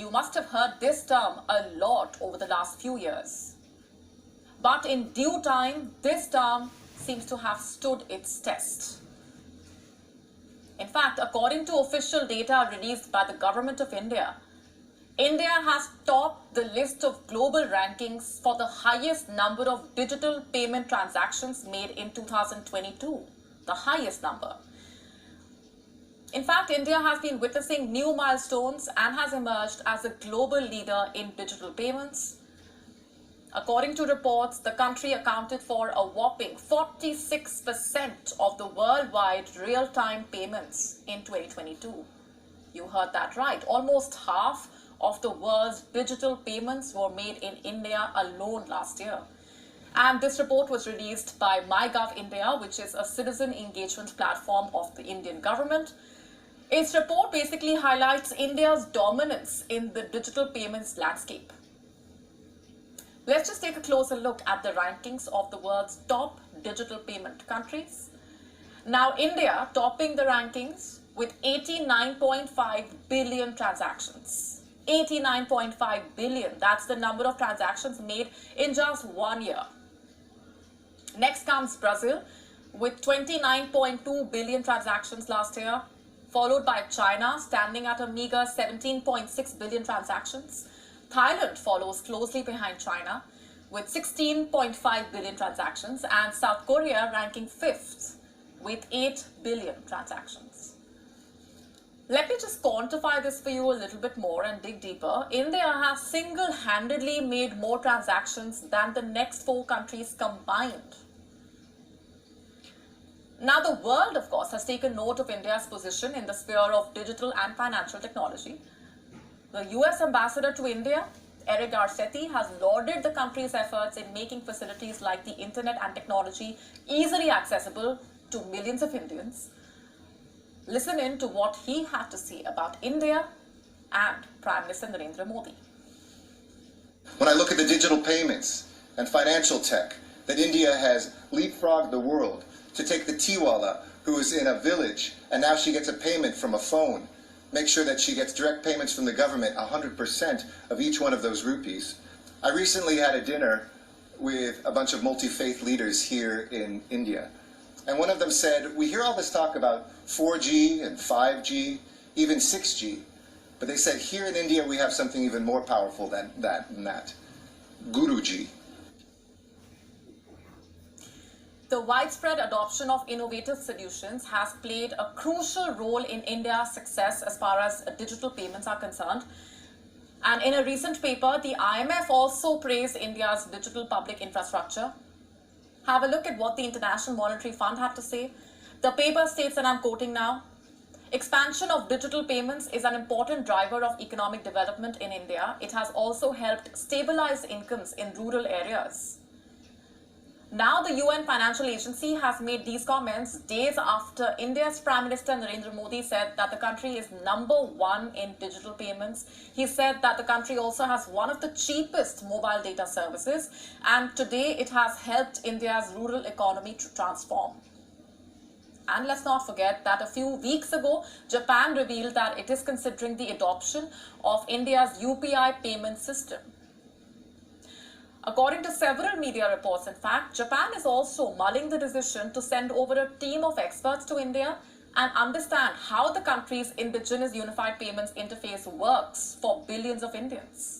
you must have heard this term a lot over the last few years. But in due time, this term seems to have stood its test. In fact, according to official data released by the Government of India, India has topped the list of global rankings for the highest number of digital payment transactions made in 2022, the highest number. In fact, India has been witnessing new milestones and has emerged as a global leader in digital payments. According to reports, the country accounted for a whopping 46% of the worldwide real-time payments in 2022. You heard that right. Almost half of the world's digital payments were made in India alone last year. And this report was released by MyGov India, which is a citizen engagement platform of the Indian government. Its report basically highlights India's dominance in the digital payments landscape. Let's just take a closer look at the rankings of the world's top digital payment countries. Now, India topping the rankings with 89.5 billion transactions. 89.5 billion, that's the number of transactions made in just 1 year. Next comes Brazil with 29.2 billion transactions last year, followed by China standing at a meager 17.6 billion transactions. Thailand follows closely behind China with 16.5 billion transactions, and South Korea ranking 5th with 8 billion transactions. Let me just quantify this for you a little bit more and dig deeper. India has single-handedly made more transactions than the next 4 countries combined. Now, the world, of course, has taken note of India's position in the sphere of digital and financial technology. The US ambassador to India, Eric Garcetti, has lauded the country's efforts in making facilities like the internet and technology easily accessible to millions of Indians. Listen in to what he had to say about India and Prime Minister Narendra Modi. When I look at the digital payments and financial tech, that India has leapfrogged the world to take the Tiwala who is in a village and now she gets a payment from a phone, make sure that she gets direct payments from the government, 100% of each one of those rupees. I recently had a dinner with a bunch of multi-faith leaders here in India. And one of them said, we hear all this talk about 4G and 5G, even 6G. But they said, here in India, we have something even more powerful than that. Guruji. The widespread adoption of innovative solutions has played a crucial role in India's success as far as digital payments are concerned. And in a recent paper, the IMF also praised India's digital public infrastructure. Have a look at what the International Monetary Fund had to say. The paper states, and I'm quoting now, expansion of digital payments is an important driver of economic development in India. It has also helped stabilize incomes in rural areas. Now, the UN Financial Agency has made these comments days after India's Prime Minister Narendra Modi said that the country is #1 in digital payments. He said that the country also has one of the cheapest mobile data services, and today it has helped India's rural economy to transform. And let's not forget that a few weeks ago, Japan revealed that it is considering the adoption of India's UPI payment system. According to several media reports, in fact, Japan is also mulling the decision to send over a team of experts to India and understand how the country's indigenous unified payments interface works for billions of Indians.